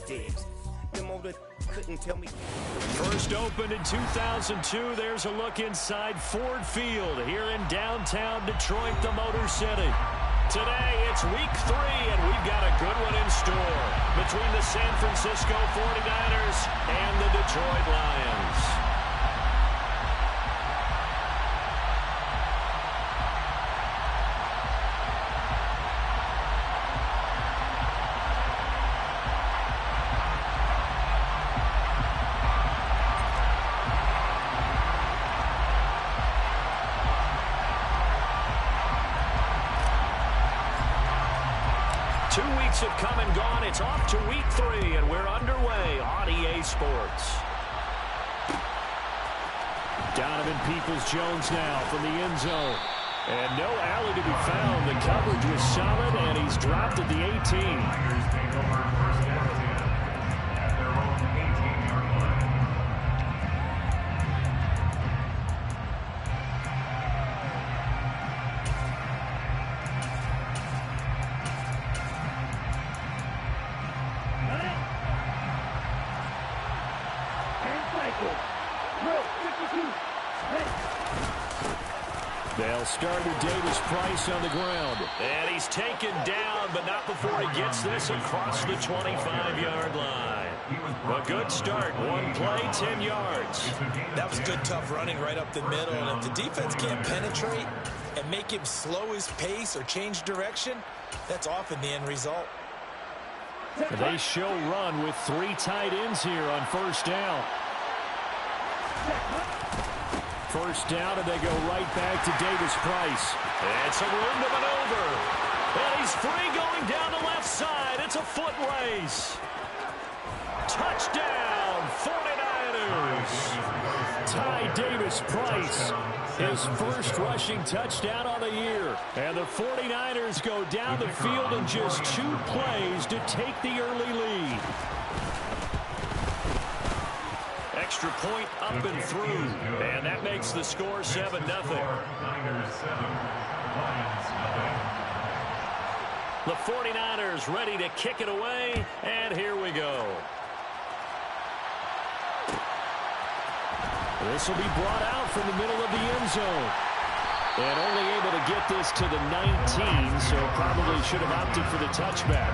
digs. Them older couldn't tell me. First opened in 2002. There's a look inside Ford Field here in downtown Detroit, the Motor City. Today, it's week 3, and we've got a good one in store between the San Francisco 49ers and the Detroit Lions. Have come and gone. It's off to week 3, and we're underway on EA Sports. Donovan Peoples-Jones now from the end zone. And no alley to be found. The coverage was solid, and he's dropped at the 18. They'll start with Davis Price on the ground. And he's taken down, but not before he gets this across the 25-yard line. A good start. One play, 10 yards. That was good, tough running right up the middle. And if the defense can't penetrate and make him slow his pace or change direction, that's often the end result. They show run with 3 tight ends here on first down. First down, and they go right back to Davis Price. And some room to maneuver. And he's free going down the left side. It's a foot race. Touchdown, 49ers. Ty Davis Price, his first rushing touchdown on the year. And the 49ers go down the field in just 2 plays to take the early lead. Extra point up and through, and that makes the score 7-0. The 49ers ready to kick it away, and here we go. This will be brought out from the middle of the end zone. And only able to get this to the 19, so probably should have opted for the touchback.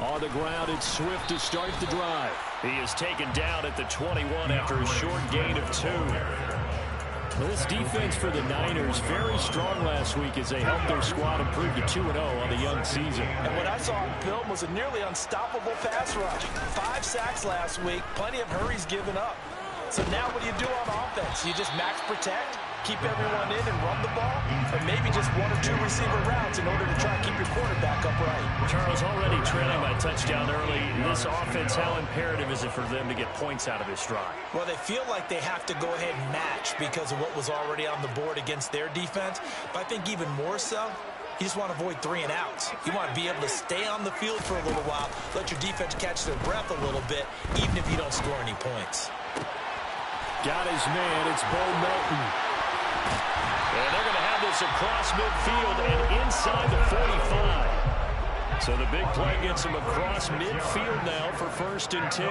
On the ground, it's Swift to start the drive. He is taken down at the 21 after a short gain of 2. This defense for the Niners very strong last week as they helped their squad improve to 2-0 on the young season. And what I saw on film was a nearly unstoppable pass rush. 5 sacks last week, plenty of hurries given up. So now what do you do on offense? You just max protect, keep everyone in and run the ball, or maybe just 1 or 2 receiver routes in order to try to keep your quarterback upright. Charles, already trailing by touchdown early. This offense, how imperative is it for them to get points out of this drive? Well, they feel like they have to go ahead and match because of what was already on the board against their defense. But I think even more so, you just want to avoid 3 and outs. You want to be able to stay on the field for a little while, let your defense catch their breath a little bit, even if you don't score any points. Got his man. It's Bo Melton. And they're going to have this across midfield and inside the 45. So the big play gets him across midfield now for 1st and 10.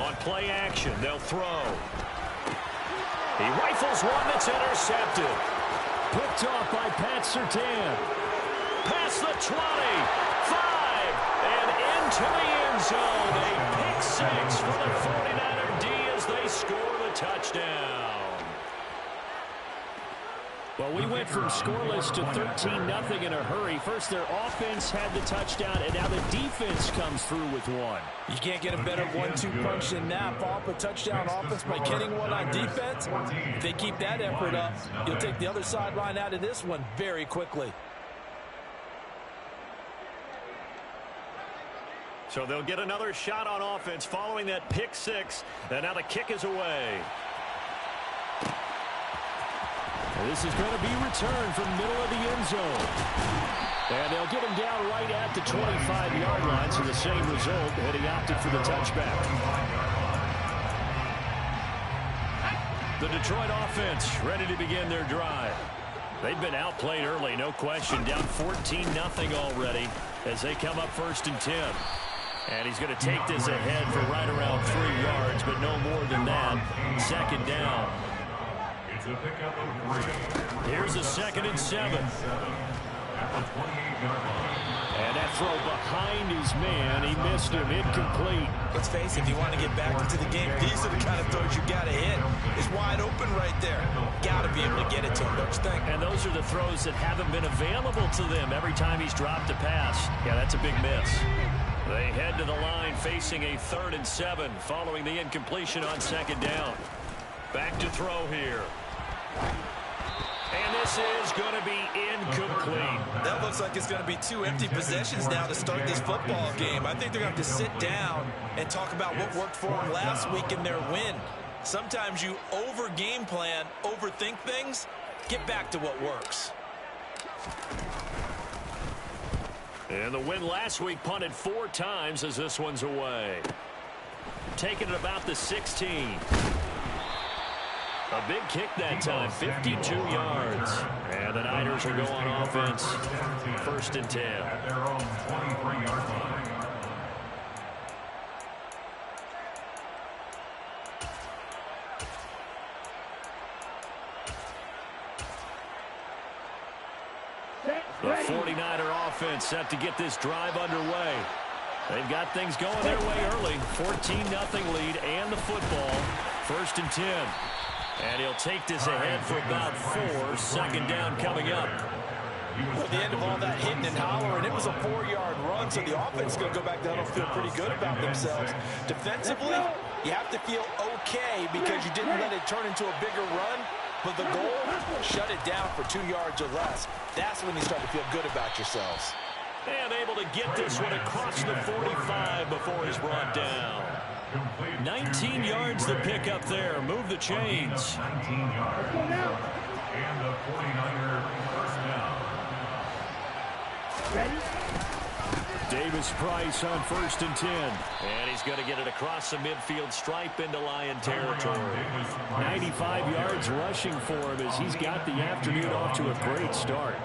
On play action, they'll throw. He rifles one that's intercepted. Picked off by Pat Surtain. Past the 20, 5, and into the end zone. A pick 6 for the 49er D as they score the touchdown. Well, we went from scoreless to 13-0 in a hurry. First, their offense had the touchdown, and now the defense comes through with 1. You can't get a better 1-2 punch than that. Follow up a touchdown offense by getting one on defense. If they keep that effort up, you'll take the other sideline out of this one very quickly. So they'll get another shot on offense following that pick 6, and now the kick is away. This is going to be returned from middle of the end zone. And they'll get him down right at the 25-yard line, so the same result, and he opted for the touchback. The Detroit offense ready to begin their drive. They've been outplayed early, no question. Down 14-0 already as they come up 1st and 10. And he's going to take this ahead for right around 3 yards, but no more than that. 2nd down. It's a pickup of 3. Here's a 2nd and 7. And that throw behind his man, he missed him, incomplete. Let's face it, if you want to get back into the game, these are the kind of throws you got to hit. It's wide open right there. Got to be able to get it to him, don't you think? And those are the throws that haven't been available to them every time he's dropped a pass. Yeah, that's a big miss. They head to the line facing a 3rd and 7 following the incompletion on 2nd down. Back to throw here. And this is going to be incomplete. That looks like it's going to be 2 empty possessions now to start this football game. I think they're going to have to sit down and talk about what worked for them last week in their win. Sometimes you over-game plan, overthink things. Get back to what works. And the win last week punted 4 times as this one's away. Taking it about the 16. A big kick that time, 52 yards. And the Niners will go on offense, 1st and 10. At their own 23-yard line. The 49er offense set to get this drive underway. They've got things going their way early. 14-0 lead and the football. 1st and 10. And he'll take this ahead for about 4. 2nd down coming up. At the end of all that hitting and hollering, it was a 4-yard run, so the offense is going to go back down and feel pretty good about themselves. Defensively, you have to feel okay because you didn't let it turn into a bigger run. But the goal, shut it down for 2 yards or less. That's when you start to feel good about yourselves. And able to get this one across the 45 before he's brought down. 19 yards to pick up there. Move the chains. 19 yards. And the 49er first down. Ready? Davis-Price on 1st and 10. And he's going to get it across the midfield stripe into Lion territory. 95 yards rushing for him as he's got the afternoon off to a great start.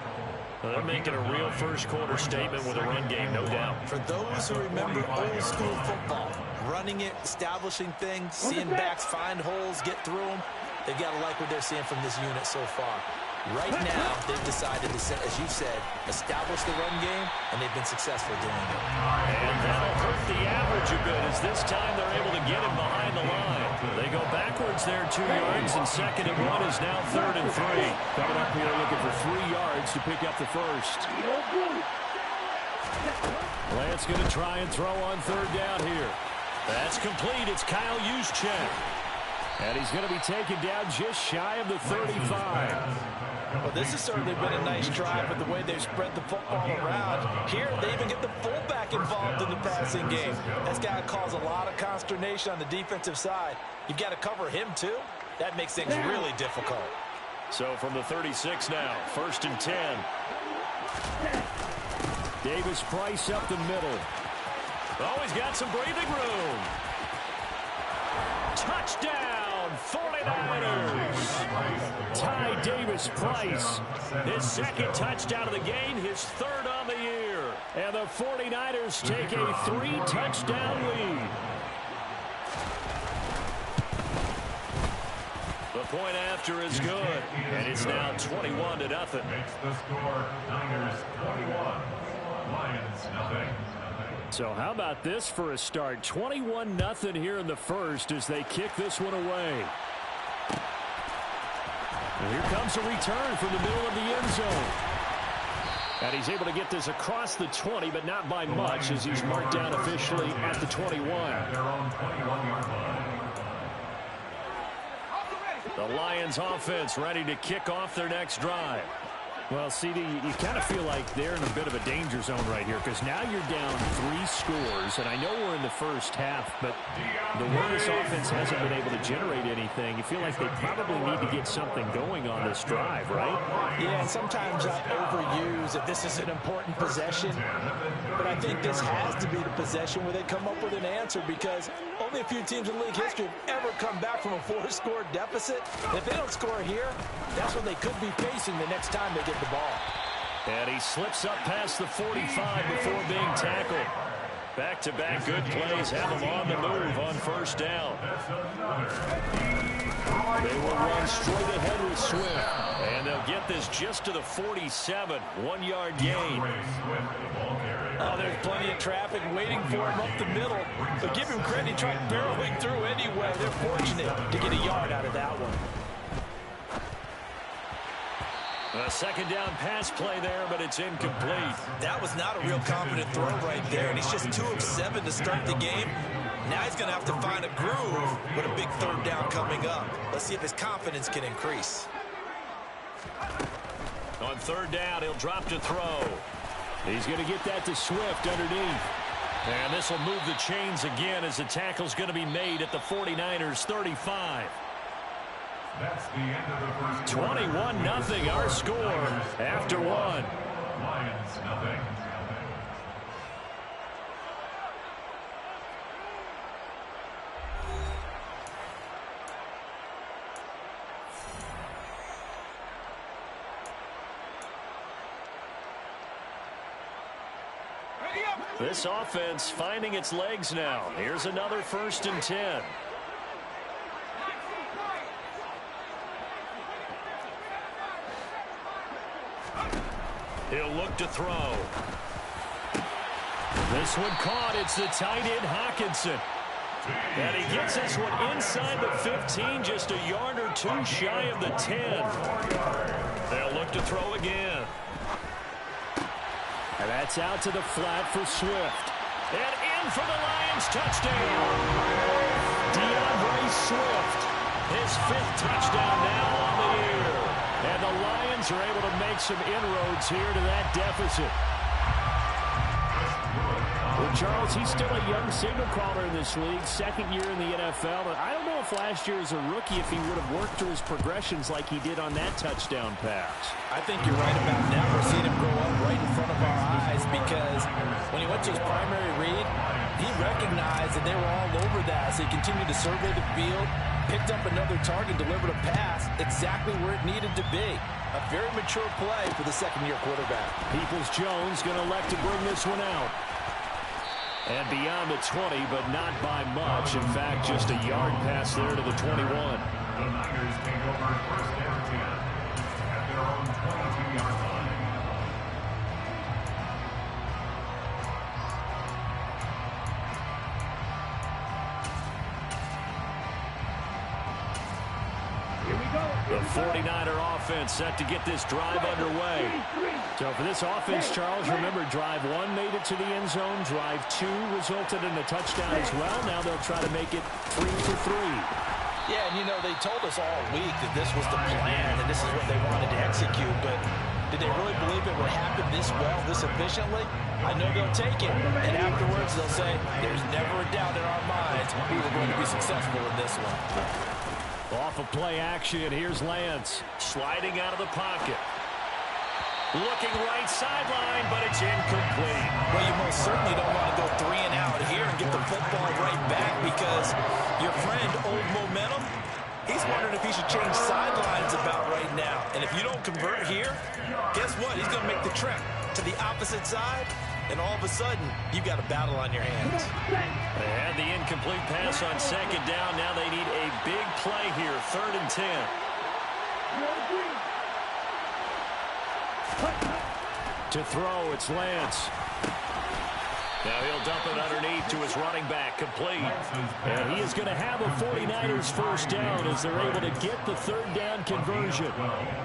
Well, they're making a real first-quarter statement with a run game, no doubt. For those who remember old-school football, running it, establishing things, seeing backs find holes, get through them, they've got to like what they're seeing from this unit so far. Right now, they've decided to, as you said, establish the run game, and they've been successful doing it. And that'll hurt the average a bit as this time they're able to get him behind the line. They go backwards there 2 yards, and 2nd and 1 is now 3rd and 3. Coming up here looking for 3 yards to pick up the first. Lance going to try and throw on 3rd down here. That's complete. It's Kyle Juszczyk. And he's going to be taken down just shy of the 35. Well, this has certainly been a nice drive with the way they've spread the football around. Here, they even get the fullback involved in the passing game. That's got to cause a lot of consternation on the defensive side. You've got to cover him, too. That makes things really difficult. So from the 36 now, 1st and 10. Davis-Price up the middle. Oh, he's got some breathing room. Touchdown, 49ers. Ty Davis-Price, his 2nd touchdown of the game, his 3rd on the year. And the 49ers take a 3-touchdown lead. The point after is good, and it's now 21-0. Makes the score Niners 21, Lions nothing. So how about this for a start? 21-0 here in the first as they kick this one away. And here comes a return from the middle of the end zone. And he's able to get this across the 20, but not by much as he's marked down officially at the 21. Their own 21-yard line. The Lions offense ready to kick off their next drive. Well, CD, you kind of feel like they're in a bit of a danger zone right here because now you're down 3 scores, and I know we're in the first half, but the way this offense hasn't been able to generate anything, you feel like they probably need to get something going on this drive, right? Yeah, and sometimes I overuse that this is an important possession, but I think this has to be the possession where they come up with an answer because only a few teams in league history have ever come back from a 4-score deficit. If they don't score here, that's what they could be facing the next time they get the ball. And he slips up past the 45 before being tackled. Back-to-back good plays have him on the move on first down. They will run straight ahead with Swift. And they'll get this just to the 47, 1-yard gain. Oh, there's plenty of traffic waiting for him up the middle. But give him credit, he tried barreling through anyway. They're fortunate to get a yard out of that one. A second down pass play there, but it's incomplete. That was not a real confident throw right there, and he's just 2 of 7 to start the game. Now he's going to have to find a groove with a big third down coming up. Let's see if his confidence can increase. On third down, he'll drop to throw. He's going to get that to Swift underneath. And this will move the chains again as the tackle's going to be made at the 49ers 35. That's the end of the first 21-0 our score after 1. Lions nothing. This offense finding its legs now. Here's another 1st and 10. He'll look to throw. This one caught. It's the tight end, Hawkinson. And he gets this one inside the 15, just a yard or 2 shy of the 10. They'll look to throw again. And that's out to the flat for Swift. And in for the Lions touchdown. DeathRow Swift, his 5th touchdown now on the year. And the Lions are able to make some inroads here to that deficit. Well, Charles, he's still a young signal caller in this league, 2nd year in the NFL. But I don't know if last year as a rookie, if he would have worked through his progressions like he did on that touchdown pass. I think you're right about that. We're seeing him grow up right in front of our eyes because when he went to his primary read, he recognized that they were all over that. So he continued to survey the field, picked up another target, delivered a pass exactly where it needed to be. A very mature play for the 2nd-year quarterback. Peoples-Jones going to elect to bring this one out. And beyond the 20, but not by much. In fact, just a yard pass there to the 21. The Niners take over 1st and 10 at their own 22-yard line. The 49er offense set to get this drive underway. So for this offense, Charles, remember, drive 1 made it to the end zone. Drive 2 resulted in a touchdown as well. Now they'll try to make it 3 for 3. Yeah, and you know, they told us all week that this was the plan and this is what they wanted to execute, but did they really believe it would happen this well, this efficiently? I know they'll take it, and afterwards they'll say, there's never a doubt in our minds we were going to be successful in this one. Off of play action, here's Lance sliding out of the pocket. Looking right sideline, but it's incomplete. Well, you most certainly don't want to go 3 and out here and get the football right back because your friend, Old Momentum, he's wondering if he should change sidelines about right now. And if you don't convert here, guess what? He's going to make the trek to the opposite side, and all of a sudden, you've got a battle on your hands. They had the incomplete pass on 2nd down. Now they need a big play here, 3rd and 10. To throw, it's Lance. Now he'll dump it underneath to his running back, complete. And he is going to have a 49ers 1st down as they're able to get the 3rd down conversion.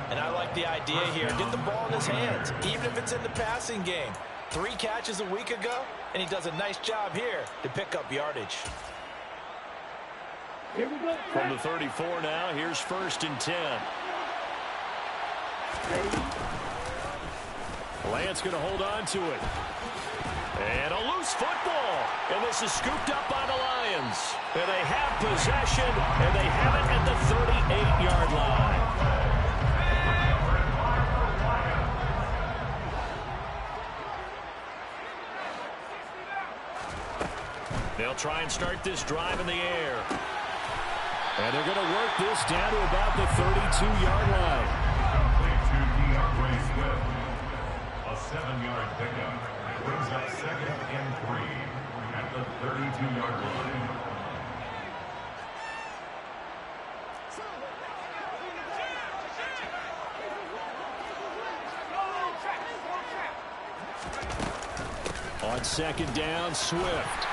And I like the idea here. Get the ball in his hands, even if it's in the passing game. 3 catches a week ago, and he does a nice job here to pick up yardage. From the 34 now, here's 1st and 10. Lance going to hold on to it. And a loose football. And this is scooped up by the Lions. And they have possession, and they have it at the 38-yard line. They'll try and start this drive in the air. And they're going to work this down to about the 32-yard line. DeathRow Swift. A 7-yard pickup. Brings up 2nd and 3 at the 32-yard line. On 2nd down, Swift.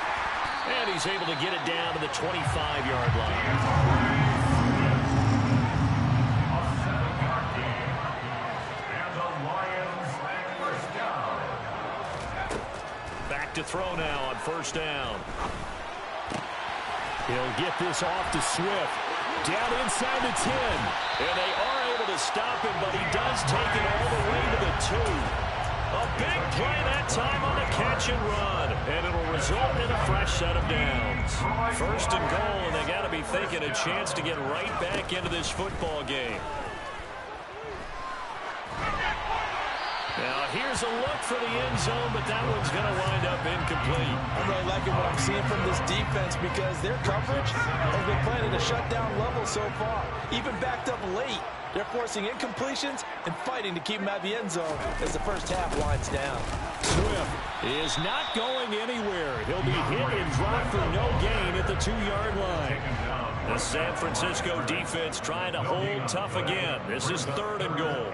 And he's able to get it down to the 25-yard line. A 7-yard gain. And the Lions first down. Back to throw now on 1st down. He'll get this off to Swift. Down inside the 10. And they are able to stop him, but he does take it all the way to the 2. A big play that time on the catch and run. And it'll result in a fresh set of downs. 1st and goal, and they got to be thinking a chance to get right back into this football game. Now, here's a look for the end zone, but that one's going to wind up incomplete. I'm really liking what I'm seeing from this defense because their coverage has been playing at a shutdown level so far. Even backed up late, they're forcing incompletions and fighting to keep them out of the end zone as the first half winds down. Swift is not going anywhere. He'll be hit and dropped for no gain at the 2-yard line. The San Francisco defense trying to hold tough again. This is 3rd and goal.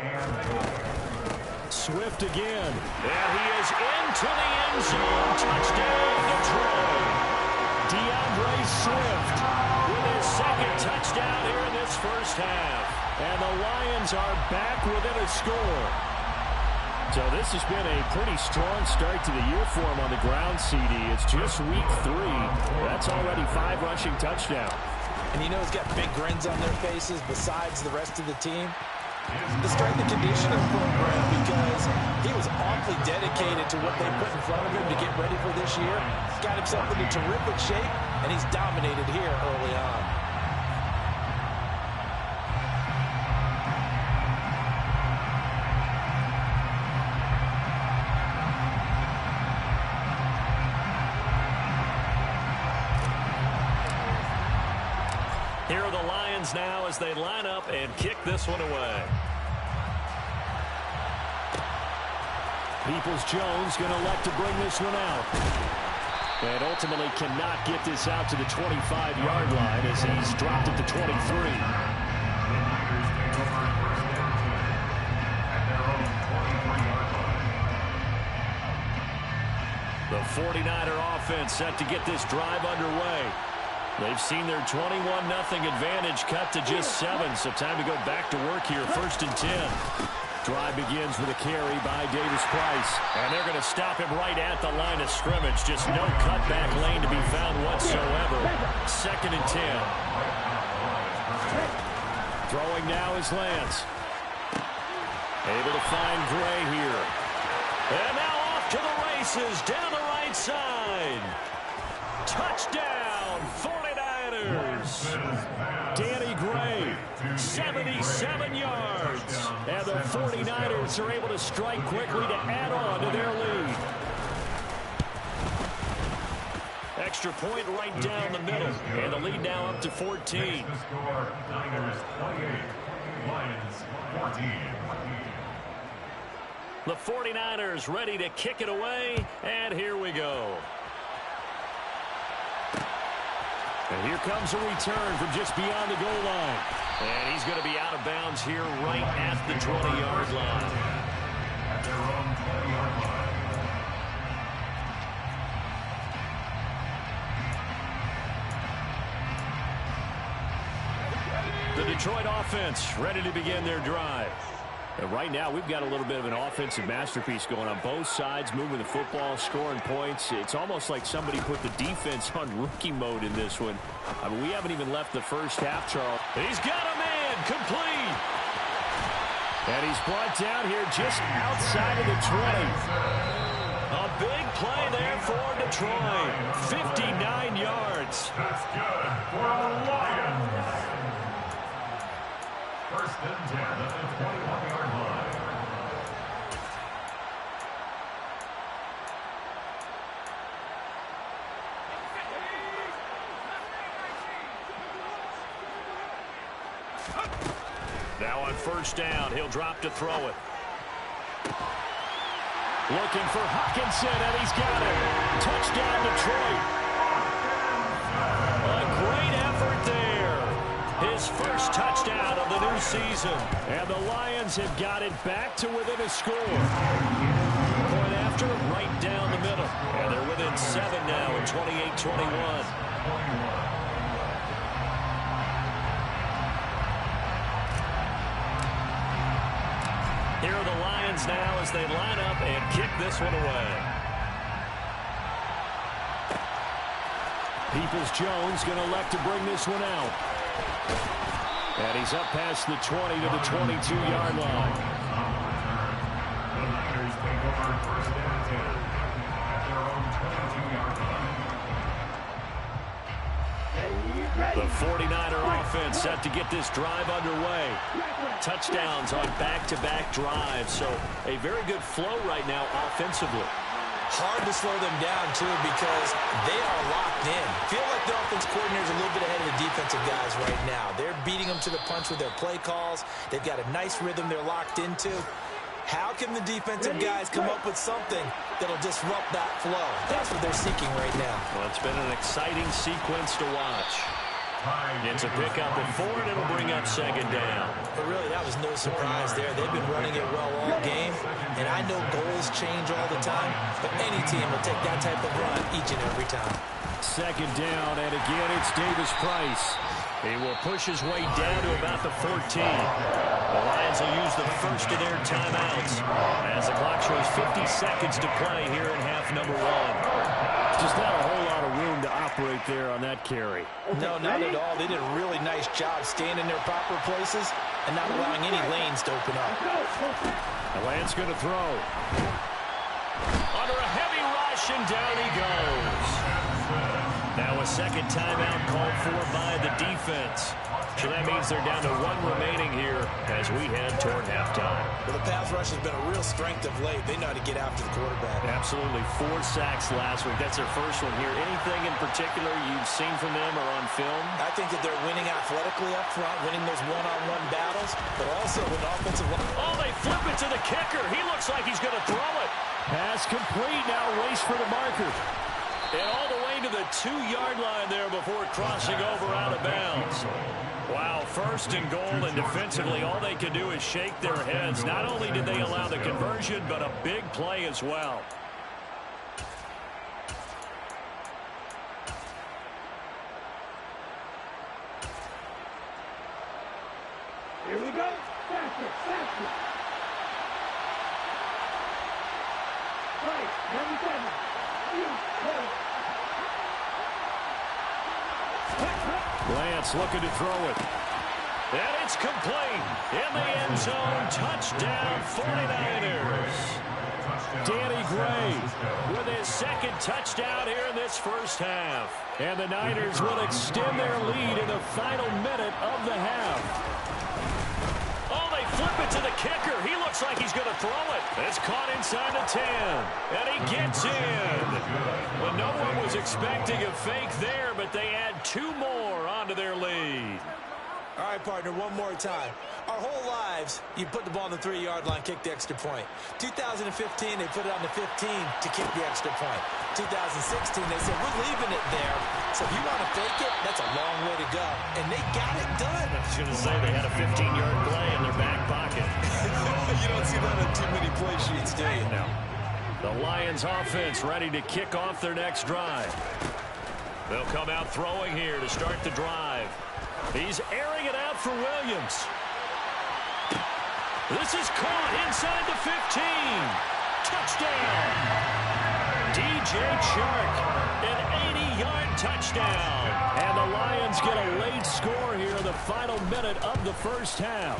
Swift again. And he is into the end zone. Touchdown, Detroit. Deandre Swift with his 2nd touchdown here in this first half. And the Lions are back within a score. So this has been a pretty strong start to the year for him on the ground, CD. It's just week 3. That's already 5 rushing touchdowns. And you know he's got big grins on their faces besides the rest of the team. The strength and conditioning program, because he was awfully dedicated to what they put in front of him to get ready for this year. Got himself into terrific shape, and he's dominated here early on. Here are the Lions now as they line up and kick this one away. Peoples-Jones going to elect to bring this one out. And ultimately cannot get this out to the 25-yard line as he's dropped at the 23. The 49er offense set to get this drive underway. They've seen their 21-0 advantage cut to just 7, so time to go back to work here. 1st and 10. Drive begins with a carry by Davis-Price. And they're going to stop him right at the line of scrimmage. Just no cutback lane to be found whatsoever. 2nd and 10. Throwing now is Lance. Able to find Gray here. And now off to the races down the right side. Touchdown, 49ers. Danny Gray, 77 yards. And the 49ers are able to strike quickly to add on to their lead. Extra point right down the middle. And the lead now up to 14. Niners 28, Lions 14. The 49ers ready to kick it away. And here we go. And here comes a return from just beyond the goal line. And he's going to be out of bounds here right at the 20-yard line. At their own 20-yard line. The Detroit offense ready to begin their drive. And right now, we've got a little bit of an offensive masterpiece going on both sides, moving the football, scoring points. It's almost like somebody put the defense on rookie mode in this one. I mean, we haven't even left the first half, Charles. He's got a man complete. And he's brought down here just outside of the 20. A big play there for Detroit. 59 yards. That's good for the Lions. First and 10 at the 21-yard line. Now on first down, he'll drop to throw it. Looking for Hockenson, and he's got it. Touchdown, Detroit. A great effort there. His first touchdown of the new season. And the Lions have got it back to within a score. Point after, right down the middle. And they're within 7 now at 28-21. Here are the Lions now as they line up and kick this one away. Peoples-Jones going to elect to bring this one out. And he's up past the 20 to the 22-yard line. The Niners take over first and 10 at their own 22-yard line. The 49er offense set to get this drive underway. Touchdowns on back-to-back drives, so a very good flow right now offensively. Hard to slow them down, too, because they are locked in. Feel like the offense coordinator is a little bit ahead of the defensive guys right now. They're beating them to the punch with their play calls. They've got a nice rhythm they're locked into. How can the defensive guys come up with something that'll disrupt that flow? That's what they're seeking right now. Well, it's been an exciting sequence to watch. It's a pickup at 4, and it'll bring up second down. But really, that was no surprise there. They've been running it well all game, and I know goals change all the time, but any team will take that type of run each and every time. Second down, and again, it's Davis-Price. He will push his way down to about the 14. The Lions will use the first of their timeouts as the clock shows 50 seconds to play here in half number 1. Just not a whole lot of room to operate there on that carry. No, not at all. They did a really nice job staying in their proper places and not allowing any lanes to open up. The Lance going to throw. Under a heavy rush, and down he goes. Now a second timeout called for by the defense. So that means they're down to 1 remaining here as we head toward halftime. Well, the pass rush has been a real strength of late. They know how to get after the quarterback. Absolutely. 4 sacks last week. That's their first one here. Anything in particular you've seen from them or on film? I think that they're winning athletically up front, winning those one-on-one battles, but also with offensive line. Oh, they flip it to the kicker. He looks like he's going to throw it. Pass complete. Now race for the marker. And all the way to the 2-yard line there before crossing over out of bounds. Wow, first and goal, and defensively all they can do is shake their heads. Not only did they allow the conversion, but a big play as well. Here we go. Faster, faster. Right, 97. Lance looking to throw it. And it's complete. In the end zone, touchdown 49ers. Danny Gray with his second touchdown here in this first half. And the Niners will extend their lead in the final minute of the half. Oh, they flip it to the kicker. He looks like he's going to throw it. It's caught inside the 10. And he gets in. Well, no one was expecting a fake there, but they add 2 more onto their lead. All right, partner, one more time. Our whole lives, you put the ball on the 3-yard line, kick the extra point. 2015, they put it on the 15 to kick the extra point. 2016, they said, we're leaving it there. So if you want to fake it, that's a long way to go. And they got it done. I was going to say they had a 15-yard play in their back pocket. You don't see that on too many play sheets, do you? No. The Lions offense ready to kick off their next drive. They'll come out throwing here to start the drive. He's airing it out for Williams. This is caught inside the 15. Touchdown. DJ Chark, an 80-yard touchdown. And the Lions get a late score here in the final minute of the first half.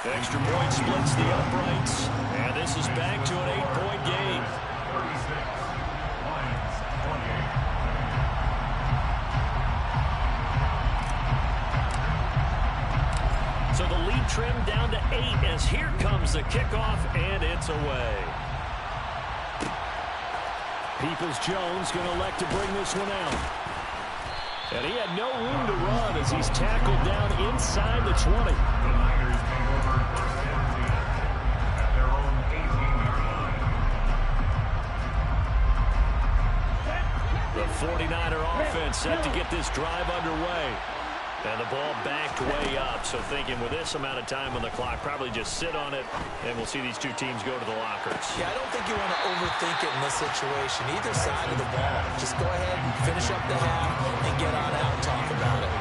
Extra point splits the uprights, and this is back to an 8-point game. 36, Lions 28. So the lead trimmed down to 8 as here comes the kickoff, and it's away. Peoples-Jones going to elect to bring this one out. And he had no room to run as he's tackled down inside the 20. The Niners came over first and 10 at their own 18-yard line. The 49er offense set to get this drive underway. And the ball backed way up, so thinking with this amount of time on the clock, probably just sit on it, and we'll see these two teams go to the lockers. Yeah, I don't think you want to overthink it in this situation, either side of the ball. Just go ahead and finish up the half and get on out and talk about it.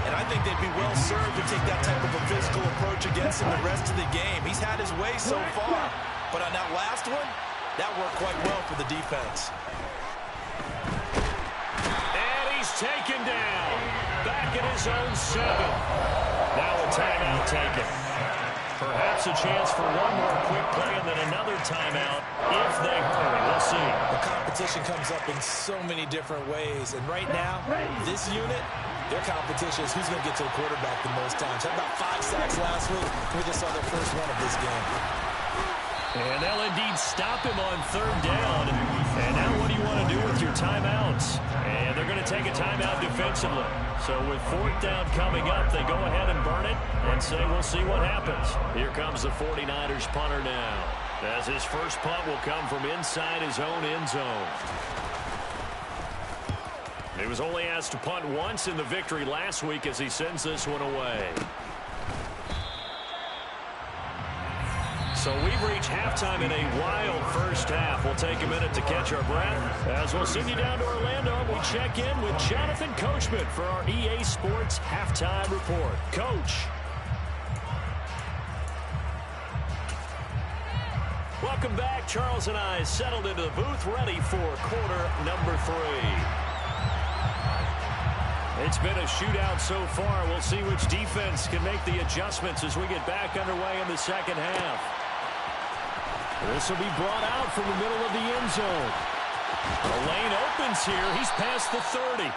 And I think they'd be well served to take that type of a physical approach against him the rest of the game. He's had his way so far, but on that last one, that worked quite well for the defense. And he's taken down. Back at his own 7. Now a timeout taken. Perhaps a chance for one more quick play and then another timeout if they hurry. We'll see. The competition comes up in so many different ways. And right now, this unit, their competition is who's going to get to the quarterback the most times. Had about 5 sacks last week. We just saw their first one of this game. And they'll indeed stop him on 3rd down. And now what do you want to do with your timeouts? And they're going to take a timeout defensively. So with 4th down coming up, they go ahead and burn it and say we'll see what happens. Here comes the 49ers punter now, as his first punt will come from inside his own end zone. He was only asked to punt once in the victory last week as he sends this one away. So we've reached halftime in a wild first half. We'll take a minute to catch our breath as we'll send you down to Orlando. We check in with Jonathan Coachman for our EA Sports Halftime Report. Coach. Welcome back. Charles and I settled into the booth, ready for quarter number 3. It's been a shootout so far. We'll see which defense can make the adjustments as we get back underway in the second half. This will be brought out from the middle of the end zone. The lane opens here. He's past the 30.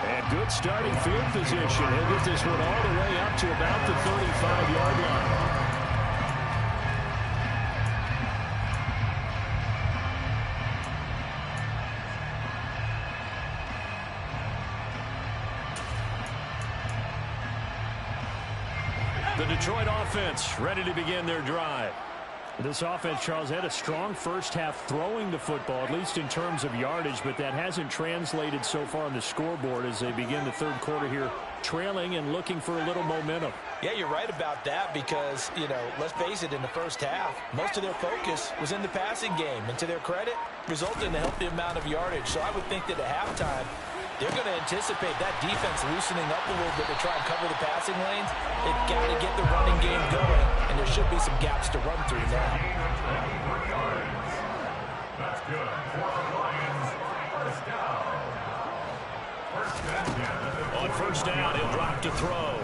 And good starting field position. He'll get this one all the way up to about the 35-yard line. The Detroit offense ready to begin their drive. This offense, Charles, had a strong first half throwing the football, at least in terms of yardage, but that hasn't translated so far on the scoreboard as they begin the third quarter here, trailing and looking for a little momentum. Yeah, you're right about that because, let's face it, in the first half, most of their focus was in the passing game. And to their credit, resulted in a healthy amount of yardage. So I would think that at halftime, they're going to anticipate that defense loosening up a little bit to try and cover the passing lanes. They've got to get the running game going, and there should be some gaps to run through now. That's good for the Lions. First down. First and 10. On first down, he'll drop to throw.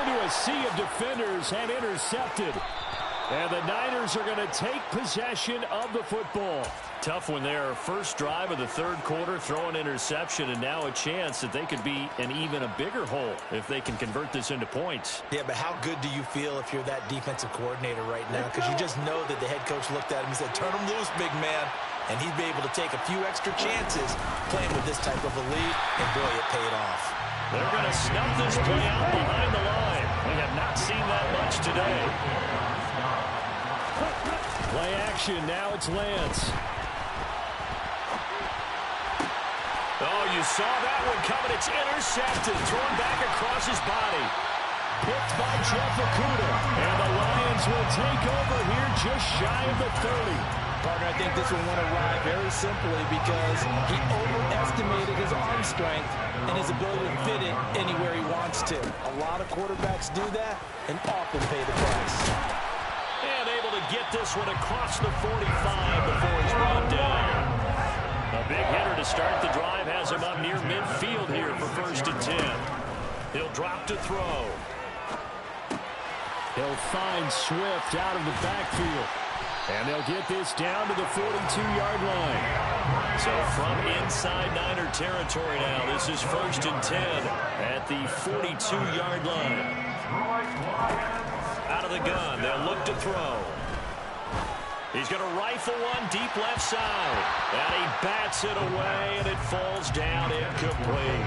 Into a sea of defenders and intercepted. And the Niners are going to take possession of the football. Tough one there. First drive of the third quarter, throw an interception, and now a chance that they could be in even a bigger hole if they can convert this into points. Yeah, but how good do you feel if you're that defensive coordinator right now? Because you just know that the head coach looked at him and said, turn him loose, big man. And he'd be able to take a few extra chances playing with this type of a lead, and boy, it paid off. They're going to snuff this play out behind the line. We have not seen that much today. Play action, now it's Lance. Oh, you saw that one coming. It's intercepted, thrown back across his body. Picked by Jeff Okudah. And the Lions will take over here just shy of the 30. Partner, I think this will want to ride very simply because he overestimated his arm strength and his ability to fit it anywhere he wants to. A lot of quarterbacks do that and often pay the price. And able to get this one across the 45 before he's brought down. A big hitter to start the drive has him up near midfield here for 1st and 10. He'll drop to throw. He'll find Swift out of the backfield. And they'll get this down to the 42-yard line. So from inside Niner territory now, this is 1st and 10 at the 42-yard line. Out of the gun, they'll look to throw. He's going to rifle one deep left side. And he bats it away, and it falls down incomplete.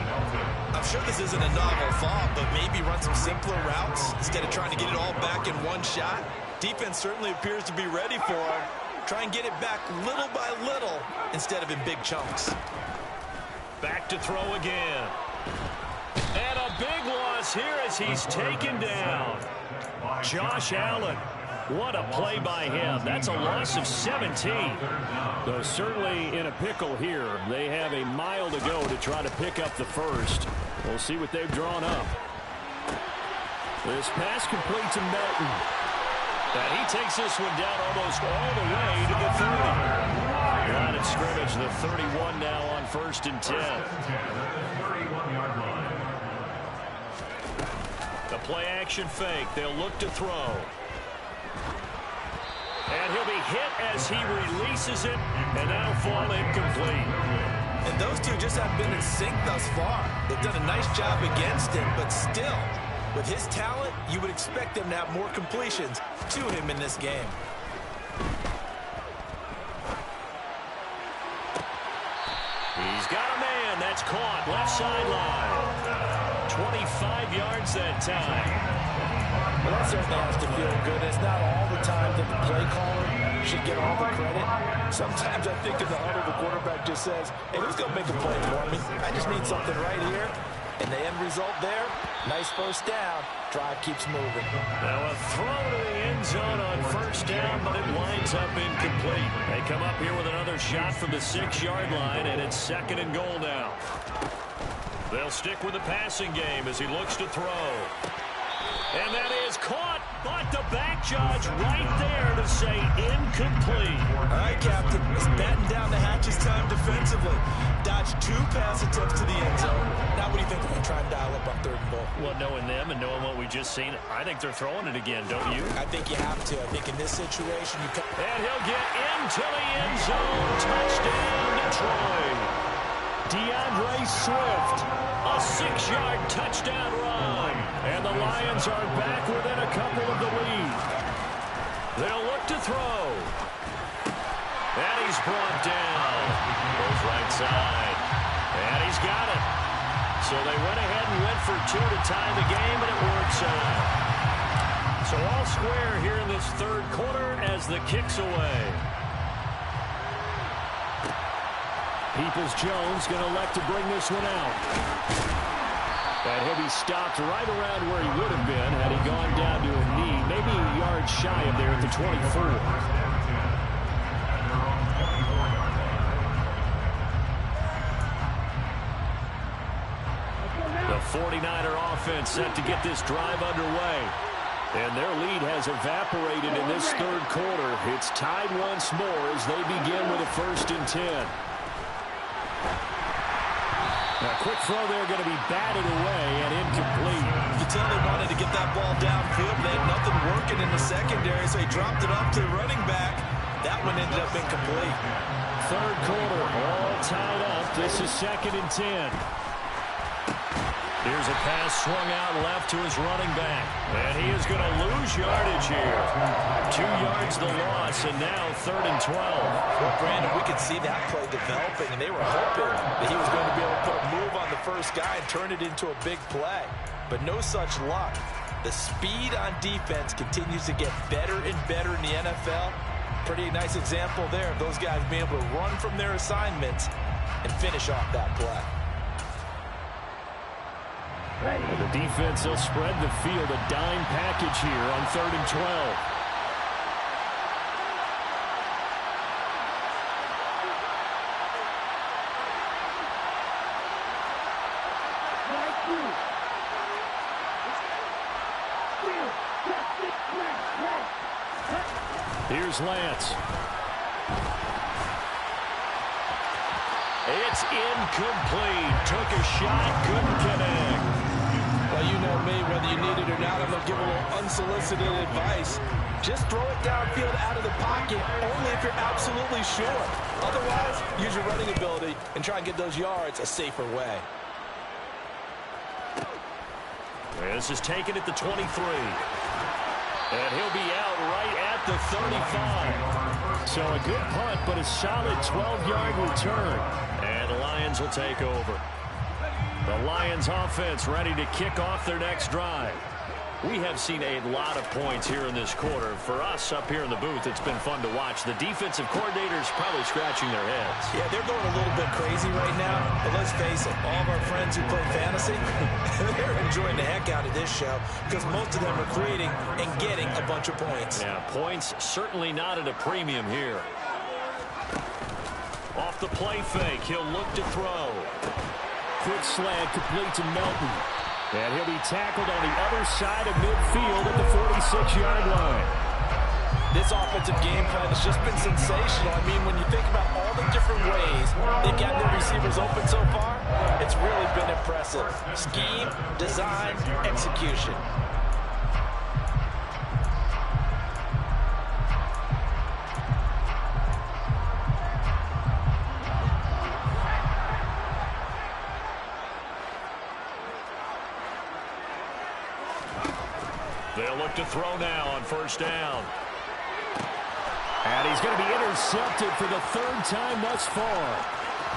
I'm sure this isn't a novel thought, but maybe run some simpler routes instead of trying to get it all back in one shot. Defense certainly appears to be ready for him. Try and get it back little by little instead of in big chunks. Back to throw again. And a big loss here as he's taken down. Josh Allen. What a play by him. That's a loss of 17. Though certainly in a pickle here. They have a mile to go to try to pick up the first. We'll see what they've drawn up. This pass complete to Melton. And he takes this one down almost all the way to the 30. Line of scrimmage, the 31 now on 1st and 10. The play action fake. They'll look to throw. And he'll be hit as he releases it, and that'll fall incomplete. And those two just haven't been in sync thus far. They've done a nice job against him, but still, with his talent, you would expect them to have more completions to him in this game. He's got a man. That's caught. Left sideline. 25 yards that time. Well, that certainly has to feel good. It's not all the time that the play caller should get all the credit. Sometimes I think in the huddle, the quarterback just says, hey, who's going to make a play for me? I just need something right here. And the end result there, nice first down. Drive keeps moving. Now a throw to the end zone on 1st down, but it winds up incomplete. They come up here with another shot from the 6-yard line, and it's 2nd and goal now. They'll stick with the passing game as he looks to throw. And that is caught, but the back judge right there to say incomplete. All right, Captain, it's batting down the hatches time defensively. Dodged 2 pass attempts to the end zone. Now what do you think they're going to try and dial up on 3rd and goal? Well, knowing them and knowing what we just seen, I think they're throwing it again, don't you? I think you have to. I think in this situation, you can. And he'll get into the end zone. Touchdown, Detroit. DeathRow Swift, a 6-yard touchdown run. And the Lions are back within a couple of the lead. They'll look to throw. And he's brought down. Goes right side. And he's got it. So they went ahead and went for 2 to tie the game, and it works out. So all square here in this 3rd quarter as the kick's away. Peoples-Jones going to elect to bring this one out. And he'll be stopped right around where he would have been had he gone down to a knee, maybe a yard shy of there at the 24. The 49er offense set to get this drive underway. And their lead has evaporated in this 3rd quarter. It's tied once more as they begin with a 1st and 10. A quick throw there going to be batted away and incomplete. You can tell they wanted to get that ball downfield. They had nothing working in the secondary, so he dropped it off to the running back. That one ended up incomplete. 3rd quarter, all tied up. This is 2nd and 10. Here's a pass swung out left to his running back. And he is going to lose yardage here. 2 yards the loss, and now 3rd and 12. Well, Brandon, we could see that play developing, and they were hoping that he was going to be able to put a move on the first guy and turn it into a big play. But no such luck. The speed on defense continues to get better and better in the NFL. Pretty nice example there of those guys being able to run from their assignments and finish off that play. And the defense will spread the field, a dime package here on 3rd and 12. Here's Lance. It's incomplete. Took a shot, couldn't connect. Well, you know me, whether you need it or not, I'm they'll give a little unsolicited advice. Just throw it downfield out of the pocket, only if you're absolutely sure. Otherwise, use your running ability and try and get those yards a safer way. This is taken at the 23. And he'll be out right at the 35. So a good punt, but a solid 12-yard return. And the Lions will take over. The Lions offense ready to kick off their next drive. We have seen a lot of points here in this quarter. For us up here in the booth, it's been fun to watch. The defensive coordinators probably scratching their heads. Yeah, they're going a little bit crazy right now. But let's face it, all of our friends who play fantasy, they're enjoying the heck out of this show because most of them are creating and getting a bunch of points. Yeah, points certainly not at a premium here. Off the play fake, he'll look to throw. Quick slant complete to Melton. And he'll be tackled on the other side of midfield at the 46-yard line. This offensive game plan has just been sensational. I mean, when you think about all the different ways they've got their receivers open so far, it's really been impressive. Scheme, design, execution. They'll look to throw now on first down. And he's going to be intercepted for the third time thus far.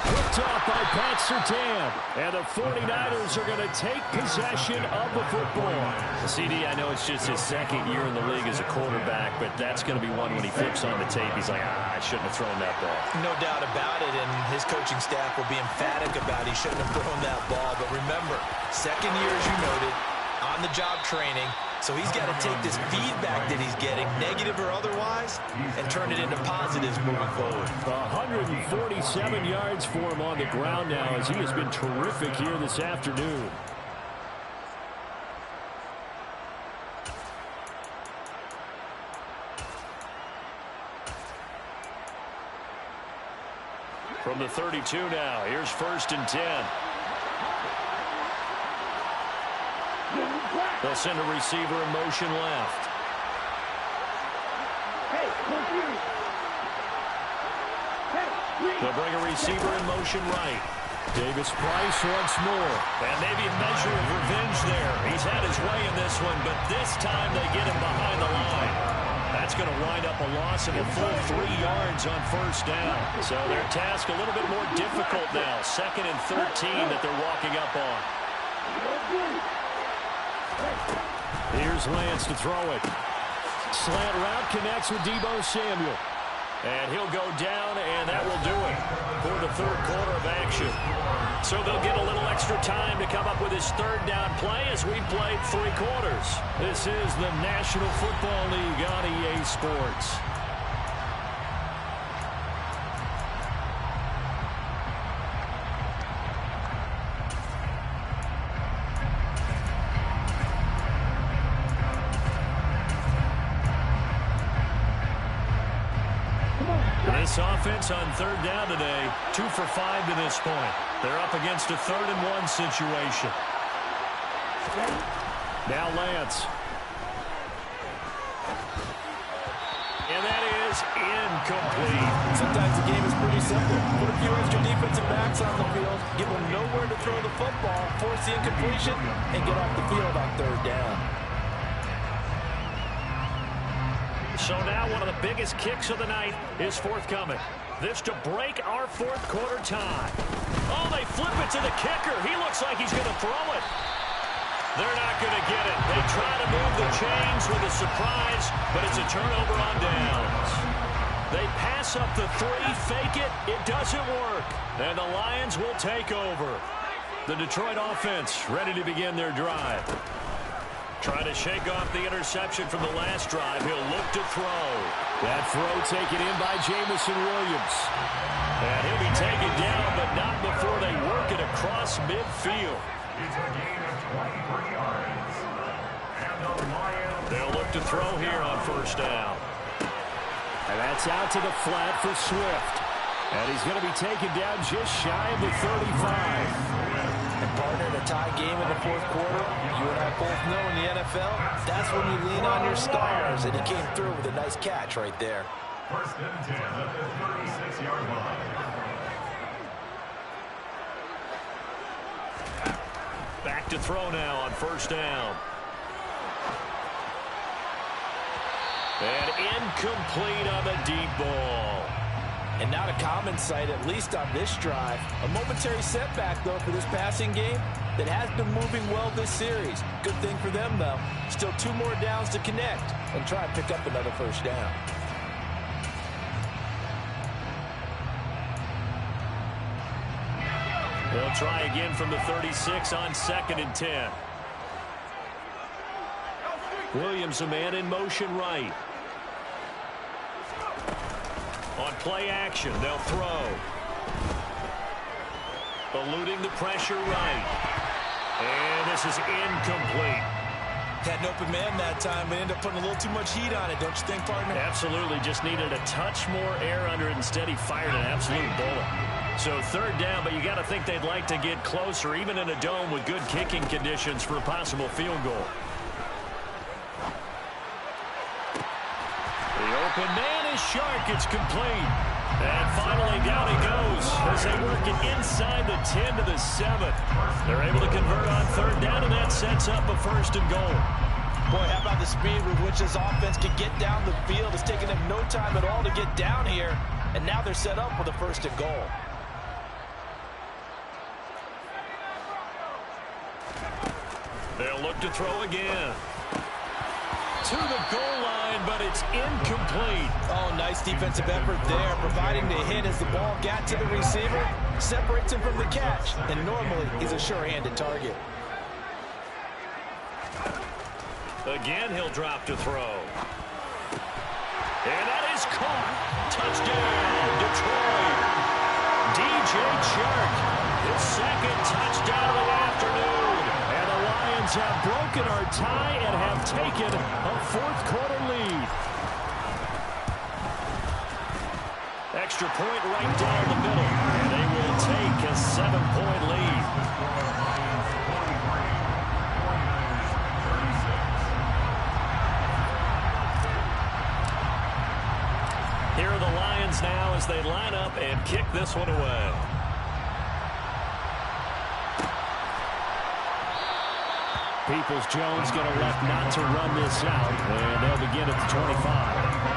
Picked off by Pat Surtain. And the 49ers are going to take possession of the football. CD, I know it's just his second year in the league as a quarterback, but that's going to be one when he flips on the tape. He's like, I shouldn't have thrown that ball. No doubt about it, and his coaching staff will be emphatic about he shouldn't have thrown that ball. But remember, second year, as you noted, on-the-job training. So he's got to take this feedback that he's getting, negative or otherwise, and turn it into positives moving forward. 147 yards for him on the ground now as he has been terrific here this afternoon. From the 32 now, here's first and 10. They'll send a receiver in motion left. They'll bring a receiver in motion right. Davis Price once more. And maybe a measure of revenge there. He's had his way in this one, but this time they get him behind the line. That's going to wind up a loss of a full 3 yards on first down. So their task a little bit more difficult now. 2nd and 13 that they're walking up on. Here's Lance to throw it. Slant route connects with Deebo Samuel. And he'll go down, and that will do it for the third quarter of action. So they'll get a little extra time to come up with his third down play as we played 3 quarters. This is the National Football League on EA Sports. This offense on third down today, 2 for 5 to this point. They're up against a 3rd and 1 situation. Now Lance. And that is incomplete. Sometimes the game is pretty simple. Put a few extra defensive backs on the field, give them nowhere to throw the football, force the incompletion, and get off the field on third down. So now one of the biggest kicks of the night is forthcoming. This to break our 4th quarter tie. Oh, they flip it to the kicker. He looks like he's going to throw it. They're not going to get it. They try to move the chains with a surprise, but it's a turnover on downs. They pass up the 3, fake it. It doesn't work. And the Lions will take over. The Detroit offense ready to begin their drive. Trying to shake off the interception from the last drive. He'll look to throw. That throw taken in by Jamison Williams. And he'll be taken down, but not before they work it across midfield. It's a gain of 23 yards. And the Lions. They'll look to throw here on first down. And that's out to the flat for Swift. And he's going to be taken down just shy of the 35. And partner, in a tie game in the 4th quarter, you and I both know in the NFL, that's when you lean on your stars, and he came through with a nice catch right there. First and 10 at the 36-yard line. Back to throw now on first down. And incomplete on the deep ball. And not a common sight, at least on this drive. A momentary setback, though, for this passing game that has been moving well this series. Good thing for them, though. Still 2 more downs to connect and try and pick up another first down. They'll try again from the 36 on 2nd and 10. Williams, a man in motion right. On play action, they'll throw. Eluding the pressure right. And this is incomplete. Had an open man that time, but ended up putting a little too much heat on it, don't you think, partner? Absolutely. Just needed a touch more air under it. Instead, he fired an absolute bullet. So 3rd down, but you got to think they'd like to get closer, even in a dome with good kicking conditions for a possible field goal. The open man is Shark. It's complete. And finally down he goes as they work it inside the 10 to the 7. They're able to convert on 3rd down, and that sets up a 1st and goal. Boy, how about the speed with which this offense can get down the field? It's taken them no time at all to get down here, and now they're set up with a 1st and goal. They'll look to throw again. To the goal line, but it's incomplete. Oh, nice defensive effort there, providing the hit as the ball got to the receiver, separates him from the catch, and normally he's a sure-handed target. Again, he'll drop to throw. And that is caught. Touchdown, Detroit. DJ Chark, his 2nd touchdown of the afternoon. And the Lions have broken our tie and have taken a 4th quarter lead. Extra point right down the middle. And they will take a 7-point lead. Here are the Lions now as they line up and kick this one away. Peoples-Jones going to elect not to run this out, and they'll begin at the 25.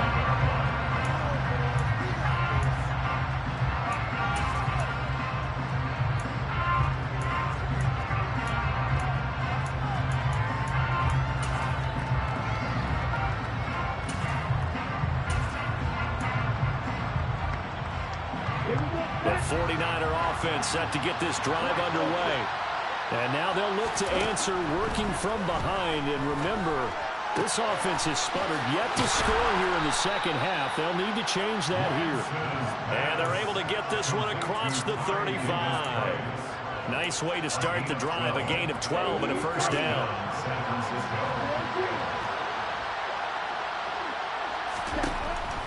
The 49er offense set to get this drive underway. And now they'll look to answer working from behind. And remember, this offense has sputtered yet to score here in the 2nd half. They'll need to change that here. And they're able to get this one across the 35. Nice way to start the drive. A gain of 12 and a 1st down.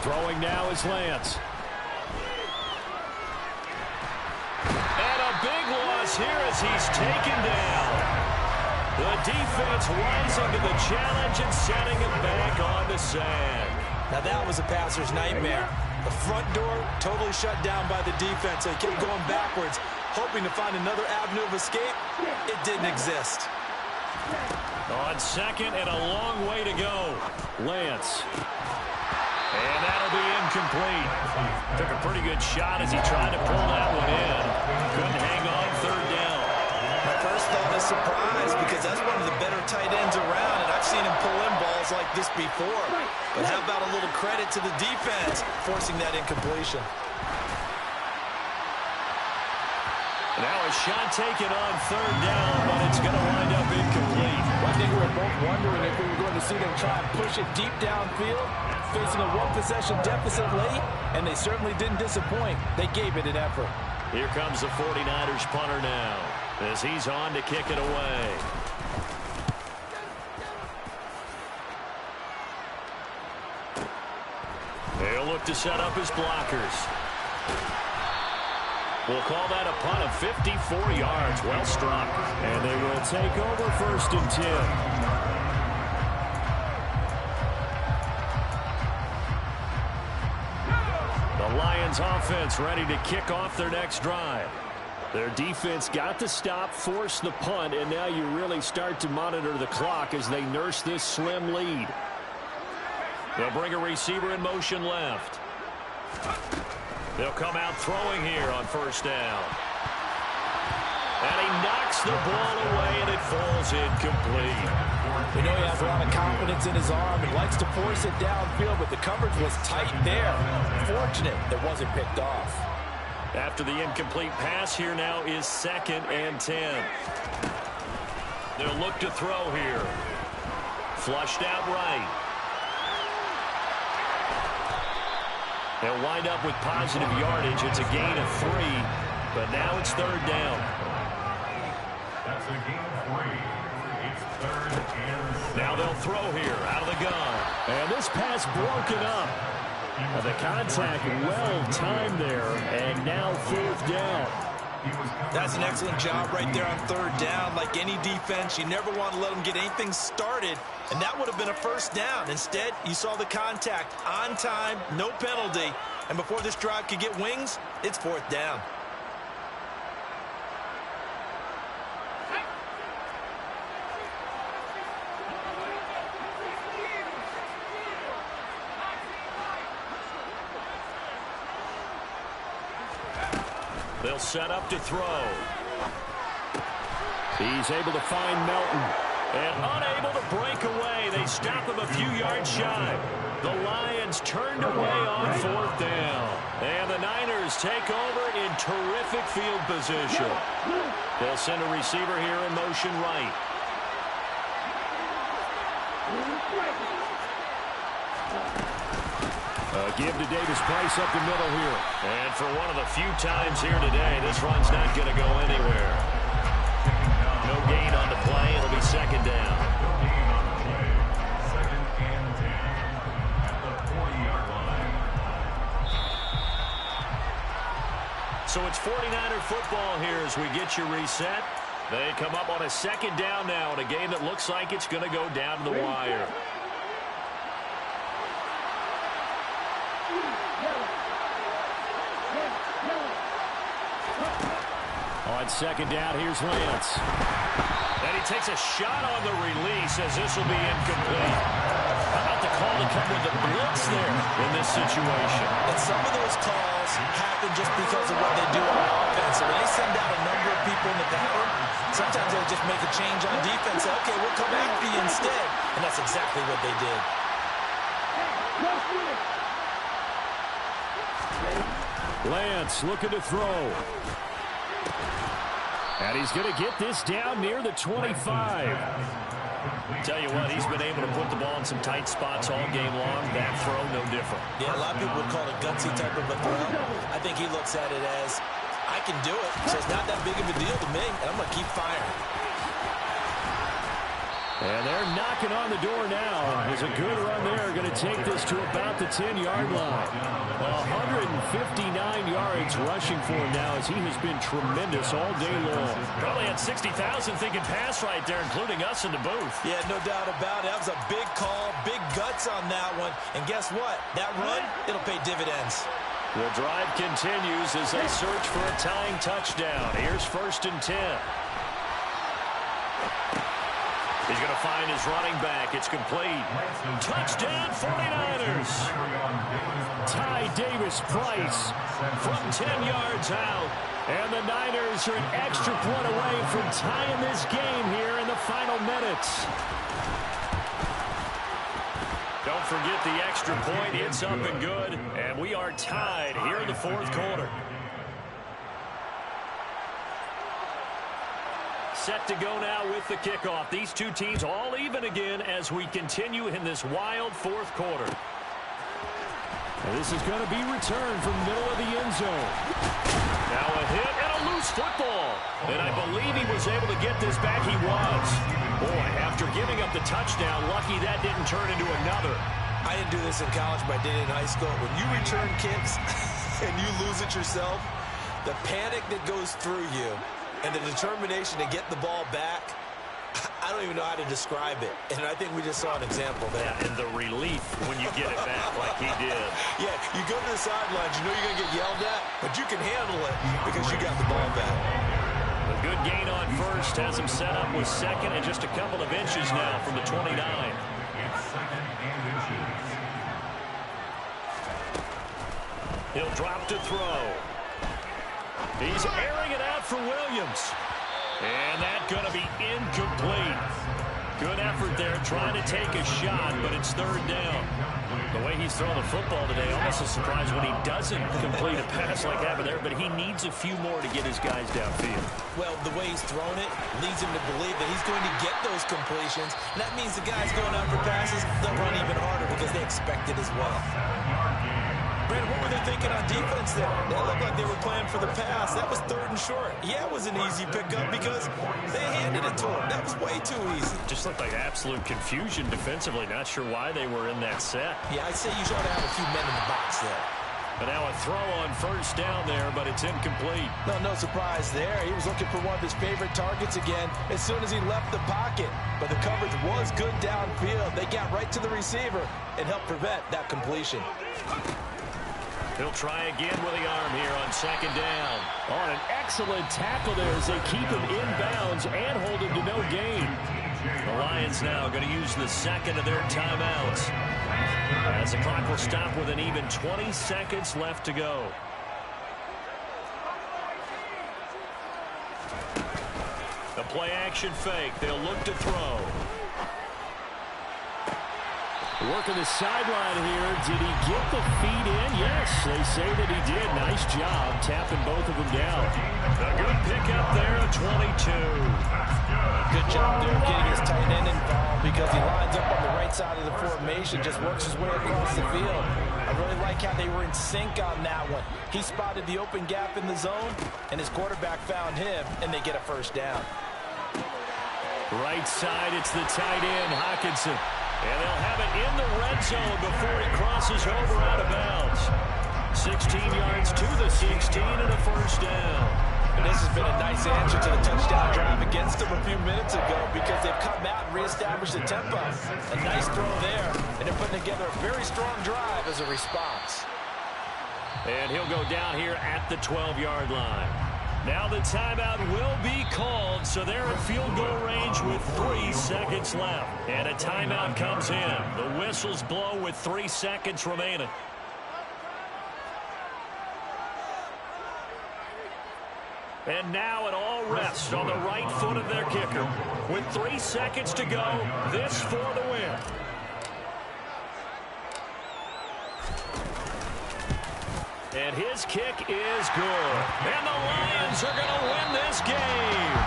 Throwing now is Lance. Big loss here as he's taken down. The defense rising to the challenge and setting it back on the sand. Now that was a passer's nightmare. The front door totally shut down by the defense. They kept going backwards, hoping to find another avenue of escape. It didn't exist. On 2nd and a long way to go. Lance. And that'll be incomplete. Took a pretty good shot as he tried to pull that one in. Couldn't hang on 3rd down. My first thought is surprise because that's one of the better tight ends around, and I've seen him pull in balls like this before. But how about a little credit to the defense forcing that incompletion? Now a shot taken on 3rd down, but it's going to wind up incomplete. I think we were both wondering if we were going to see them try and push it deep downfield, facing a 1-possession deficit late, and they certainly didn't disappoint. They gave it an effort. Here comes the 49ers punter now as he's on to kick it away. They'll look to set up his blockers. We'll call that a punt of 54 yards. Well struck. And they will take over 1st and 10. The Lions offense ready to kick off their next drive. Their defense got the stop, forced the punt, and now you really start to monitor the clock as they nurse this slim lead. They'll bring a receiver in motion left. They'll come out throwing here on 1st down. And he knocks the ball away, and it falls incomplete. We know he has a lot of confidence in his arm and likes to force it downfield, but the coverage was tight there. Fortunate it wasn't picked off. After the incomplete pass, here now is 2nd and 10. They'll look to throw here. Flushed out right. They'll wind up with positive yardage. It's a gain of 3, but now it's 3rd down. That's a gain of 3. It's 3rd and 7. Now they'll throw here out of the gun. And this pass broken up. The contact well timed there, and now 4th down. That's an excellent job right there on 3rd down. Like any defense, you never want to let them get anything started, and that would have been a 1st down. Instead, you saw the contact on time, no penalty, and before this drive could get wings, it's 4th down. They'll set up to throw. He's able to find Melton. And unable to break away. They stop him a few yards shy. The Lions turned away on 4th down. And the Niners take over in terrific field position. They'll send a receiver here in motion right. Give to Davis Price up the middle here. And for one of the few times here today, this run's not going to go anywhere. No gain on the play. It'll be 2nd down. No gain on the play. 2nd and 10 at the 40-yard line. So it's 49er football here as we get you reset. They come up on a 2nd down now in a game that looks like it's going to go down to the wire. On 2nd down, here's Lance. And he takes a shot on the release as this will be incomplete. How about the call to come with the blitz there in this situation? And some of those calls happen just because of what they do on offense. So when they send out a number of people in the pattern, sometimes they'll just make a change on defense. Say, okay, we'll come after you instead. And that's exactly what they did. Lance looking to throw. And he's going to get this down near the 25. Tell you what, he's been able to put the ball in some tight spots all game long. That throw, no different. Yeah, a lot of people would call it gutsy type of a throw. I think he looks at it as, I can do it, so it's not that big of a deal to me, and I'm going to keep firing. And they're knocking on the door now. There's a good run there. Going to take this to about the 10-yard line. 159 yards rushing for him now as he has been tremendous all day long. Probably had 60,000 thinking pass right there, including us in the booth. Yeah, no doubt about it. That was a big call, big guts on that one. And guess what? That run, it'll pay dividends. The drive continues as they search for a tying touchdown. Here's 1st and 10. He's going to find his running back. It's complete. Touchdown, 49ers. Ty Davis-Price from 10 yards out. And the Niners are an extra point away from tying this game here in the final minutes. Don't forget the extra point. It's up and good. And we are tied here in the 4th quarter. Set to go now with the kickoff. These two teams all even again as we continue in this wild 4th quarter. And this is going to be returned from the middle of the end zone. Now a hit and a loose football. And I believe he was able to get this back. He was. Boy, after giving up the touchdown, lucky that didn't turn into another. I didn't do this in college, but I did it in high school. When you return kicks and you lose it yourself, The panic that goes through you and the determination to get the ball back, I don't even know how to describe it. And I think we just saw an example there. Yeah, and the relief when you get it back like he did. Yeah, you go to the sidelines, you know you're going to get yelled at, but you can handle it because you got the ball back. A good gain on first has him set up with second and just a couple of inches now from the 29. He'll drop to throw. He's airing it out for Williams. And that's going to be incomplete. Good effort there trying to take a shot, but it's third down. The way he's throwing the football today, almost a surprise when he doesn't complete a pass like that there, but he needs a few more to get his guys downfield. Well, the way he's thrown it leads him to believe that he's going to get those completions. And that means the guys going out for passes, they'll run even harder because they expect it as well. Brandon, what were they thinking on defense there? They looked like they were playing for the pass. That was third and short. Yeah, it was an easy pickup because they handed it to him. That was way too easy. Just looked like absolute confusion defensively. Not sure why they were in that set. Yeah, I'd say you should have a few men in the box there. But now a throw on first down there, but it's incomplete. No surprise there. He was looking for one of his favorite targets again as soon as he left the pocket. But the coverage was good downfield. They got right to the receiver and helped prevent that completion. He'll try again with the arm here on second down. On an excellent tackle there as they keep him inbounds and hold him to no gain. The Lions now going to use the second of their timeouts, as the clock will stop with an even 20 seconds left to go. The play action fake. They'll look to throw. Working the sideline here. Did he get the feet in? Yes, they say that he did. Nice job tapping both of them down. A good pickup there at 22. Good job there getting his tight end involved because he lines up on the right side of the formation, just works his way across the field. I really like how they were in sync on that one. He spotted the open gap in the zone, and his quarterback found him, and they get a first down. Right side, it's the tight end, Hockenson. And they'll have it in the red zone before he crosses over out of bounds. 16 yards to the 16 and a first down. And this has been a nice answer to the touchdown drive against them a few minutes ago because they've come out and reestablished the tempo. A nice throw there, and they're putting together a very strong drive as a response. And he'll go down here at the 12-yard line. Now the timeout will be called, so they're at field goal range with 3 seconds left. And a timeout comes in. The whistles blow with 3 seconds remaining. And now it all rests on the right foot of their kicker. With 3 seconds to go, this for the win. And his kick is good. And the Lions are going to win this game.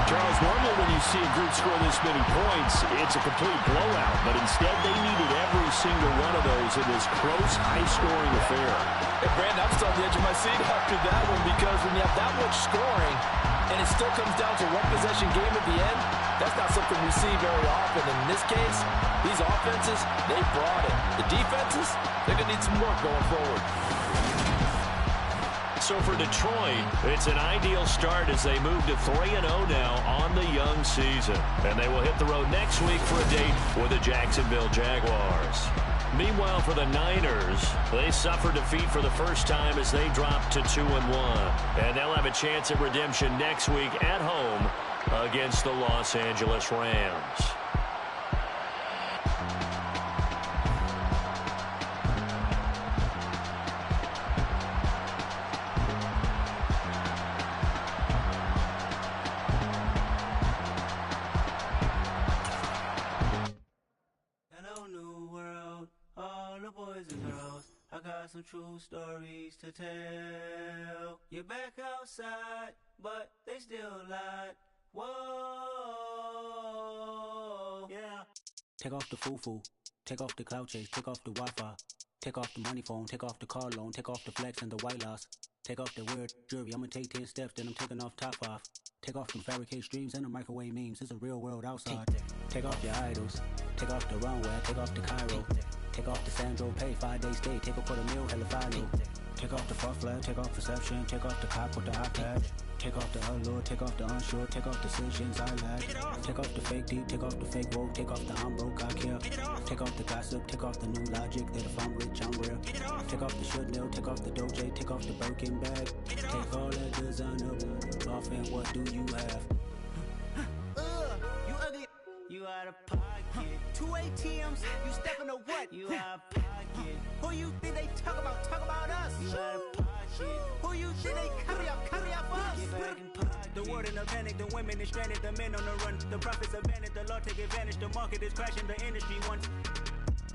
Charles, normally when you see a group score this many points, it's a complete blowout. But instead, they needed every single one of those in this close, high-scoring affair. Hey, Brandon, I'm still on the edge of my seat after that one because when you have that much scoring and it still comes down to one possession game at the end, that's not something we see very often. And in this case, these offenses, they brought it. The defenses, they're going to need some work going forward. So for Detroit, it's an ideal start as they move to 3-0 now on the young season. And they will hit the road next week for a date with the Jacksonville Jaguars. Meanwhile, for the Niners, they suffered defeat for the first time as they dropped to 2-1. And they'll have a chance at redemption next week at home against the Los Angeles Rams. Some true stories to tell. You're back outside, but they still lied. Whoa, yeah. Take off the foo-foo, take off the cloud chase, take off the Wi-Fi, take off the money phone, take off the car loan, take off the flex and the white loss, take off the weird jewelry. I'm gonna take 10 steps, then I'm taking off top 5. Take off from fabricated streams and the microwave memes. It's a real world outside. Take off your idols, take off the runway, take off the Cairo. Take off the Sandro pay, 5 days stay, take a quarter meal, hella final. Take off the far flag, take off perception, take off the cop with the iPad. Take off the allure, take off the unsure, take off decisions I lack. Take off the fake deep, take off the fake woke, take off the I'm broke, I care. Take off the gossip, take off the new logic that if I'm rich, I'm real. Take off the should know, take off the doje, take off the Birkin bag. Take all that designer off and what do you have? You ugly. You out of pocket. 2 ATMs, you stepping to what? You out of pocket. Who you think they talk about? Talk about us. You out of pocket. Who you think they carry up us? Get back in pocket. The world in a panic, the women is stranded, the men on the run. The profits abandoned, the law take advantage. The market is crashing, the industry wants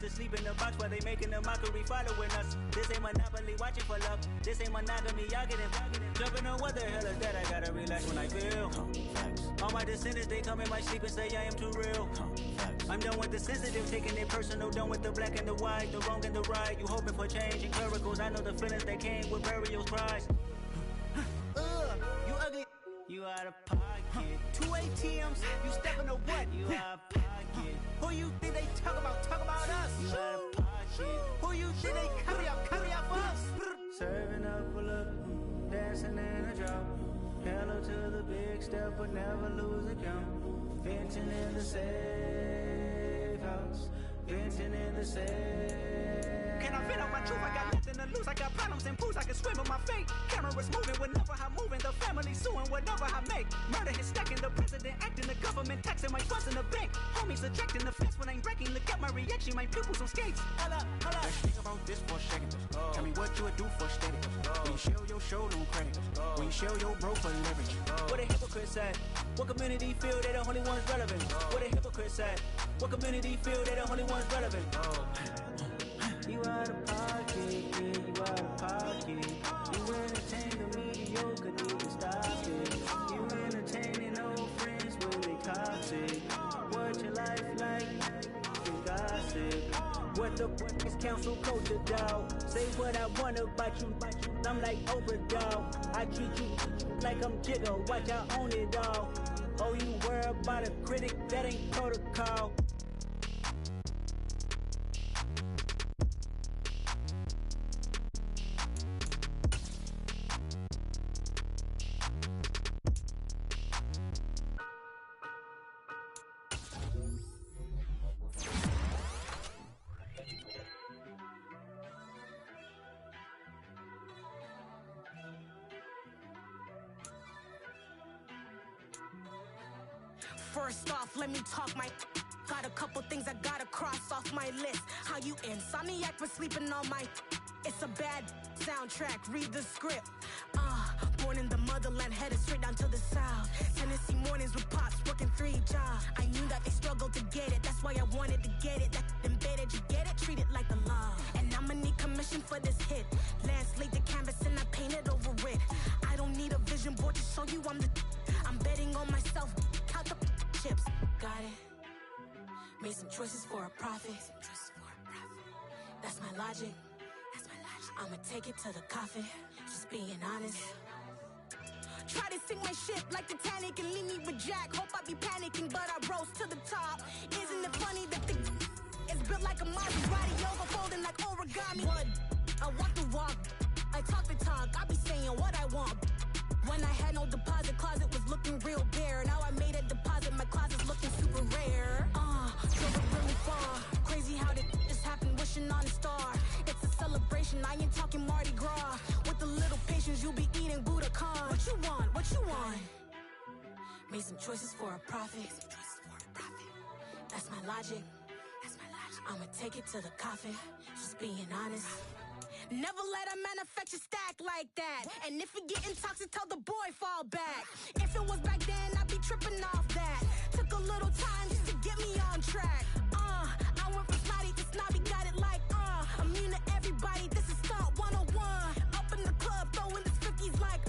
to sleep in the box while they making a mockery following us. This ain't monopoly, watching for love. This ain't monogamy, y'all getting jumping on what the hell is that? I gotta relax when I feel. All my descendants, they come in my sleep and say I am too real. I'm done with the sensitive, taking it personal. Done with the black and the white, the wrong and the right. You hoping for change and miracles. I know the feelings that came with burial cries. You ugly. You out of pocket. 2 ATMs, you stepping to what? You out of pocket. Who you think they talk about? Talk about us. You out of pocket. Who you think they carry up us? Serving up a look, dancing in a drop. Hello to the big step, but never lose a count. Venting in the safe house. Venting in the safe. Can I vent out my truth? I got nothing to lose. I got problems and booze. I can swim with my fate. Cameras moving whenever I'm moving. The family suing whatever I make. Murder is stacking. The president acting. The government taxing my funds in the bank. Homies ejecting the fence when I'm breaking. Look at my reaction. My pupils on skates. Hold up. Let's think about this for a second. Tell me what you would do for steady. When you show your show, no credit. When you show your bro for leverage. What a hypocrite said. What community feel they the only ones relevant? What a hypocrite said. What community feel they the only ones relevant? You out of pocket, yeah, you out of pocket. You entertain the mediocre, need to stop it. You entertaining old friends when they toxic. What your life like? You gossip. What the fuck is council culture, dog? Say what I want about you, I'm like Oprah, dog. I treat you like I'm Jigga, watch I own it all. Oh, you worry about a critic, that ain't protocol. First off, let me talk my. Got a couple things I gotta cross off my list. How you insomniac for sleeping on my. It's a bad soundtrack, read the script. Born in the motherland, headed straight down to the south. Tennessee mornings with pops, working 3 jobs. I knew that they struggled to get it, that's why I wanted to get it. That embedded, you get it? Treat it like the law. And I'ma need commission for this hit. Lance laid the canvas and I painted over it. I don't need a vision board to show you I'm betting on myself. Count the chips. Got it. Made some choices for a profit. That's my logic. I'ma take it to the coffin. Just being honest. Try to sink my ship like Titanic and leave me with Jack. Hope I be panicking, but I rose to the top. Isn't it funny that the is built like a Maserati, overfolding like origami? What? I walk the walk. I talk the talk. I be saying what I want. When I had no deposit, closet was looking real bare. Now I made a deposit, my closet's looking super rare. Drove it really far. Crazy how did this happen, wishing on a star. It's a celebration, I ain't talking Mardi Gras. With a little patience, you'll be eating Budokan. What you want? What you want? Made some choices for a profit. That's my logic. I'ma take it to the coffin. Just being honest. Never let a manufacture stack like that. And if it getting toxic, tell the boy fall back. If it was back then, I'd be tripping off that. Took a little time just to get me on track. I went from snotty to snobby, got it like immune to everybody, this is stunt 101. Up in the club, throwing this 50s like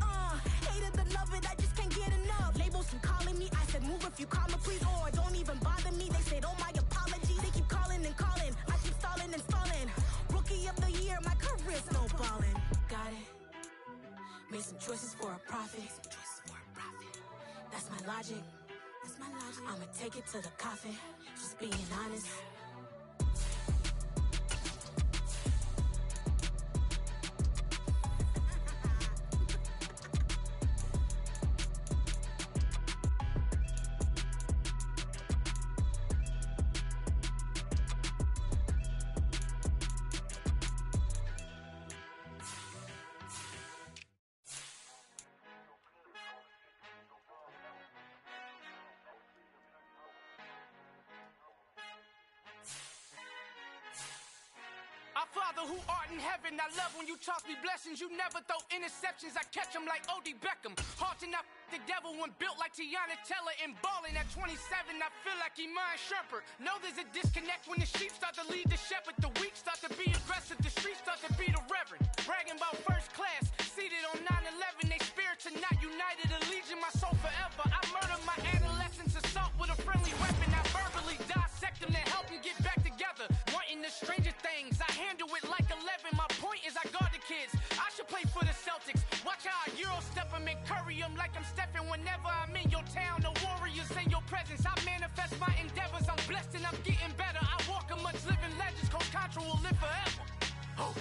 hate it or love it, I just can't get enough. Labels keep calling me, I said move if you call me please, or don't even bother me. They said oh my apologies, they keep calling and calling. I keep stalling and stalling. Rookie of the year, my career's snowballing. Got it. Made some choices for a profit. That's my logic. I'ma take it to the coffin. Just being honest. Father who art in heaven, I love when you toss me blessings. You never throw interceptions, I catch them like O.D. Beckham. Hard to not the devil when built like Tiana Teller and balling at 27. I feel like Iman Shumpert. Know there's a disconnect when the sheep start to lead the shepherd. The weak start to be aggressive, the streets start to be the reverend. Bragging about first class, seated on 9/11. They spirits are not united, a legion, my soul forever. I murdered my adolescence, assault with a friendly weapon. I verbally dissect them to help them get back together. Wanting the stranger things, I handle it like 11. My point is I guard the kids. I should play for the Celtics. Watch how I Euro step them and curry them like I'm stepping. Whenever I'm in your town, the warriors in your presence. I manifest my endeavors. I'm blessed and I'm getting better. I walk amongst living legends. Coach Contra will live forever. Oh.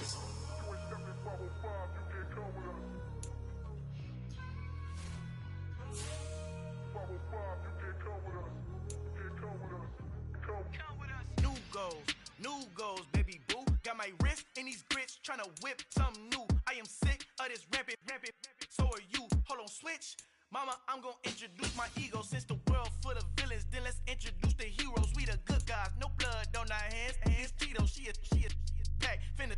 New goals, baby boo. Got my wrist in these grits, tryna whip something new. I am sick of this rampant. So are you. Hold on, switch. Mama, I'm gonna introduce my ego. Since the world full of villains, then let's introduce the heroes. We the good guys, no blood on our hands. Hands Tito, she a back. Finna,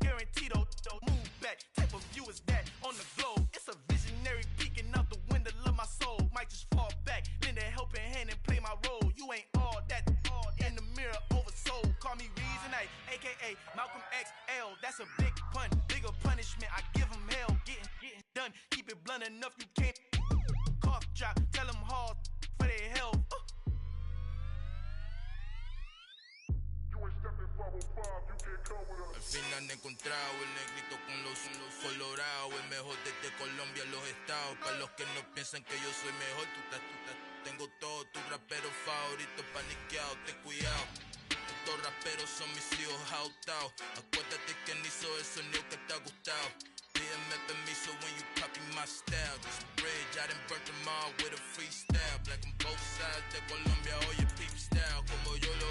guaranteed though. Move back, type of view is that on the globe. It's a visionary peeking out the window of my soul. Might just fall back, lend a helping hand and play my role. You ain't all that in the mirror oversold. Call me Reason A, aka Malcolm XL. That's a big pun, bigger punishment. I give him hell, getting done. Keep it blunt enough, you can't. Cough drop, tell them hard for their health. Al fin han encontrado el negrito con los colorados, el mejor desde Colombia, los estados. Para los que no piensan que yo soy mejor, tengo todos tus raperos favoritos paniqueados, ten cuidado. Estos raperos son mis hijos adoptados. Acuérdate que ni hizo el sonido que te ha gustado. Pídeme permiso when you copy my style. This bridge, I done burnt them all with a freestyle. Black on both sides de Colombia, oye peep style. Como yo lo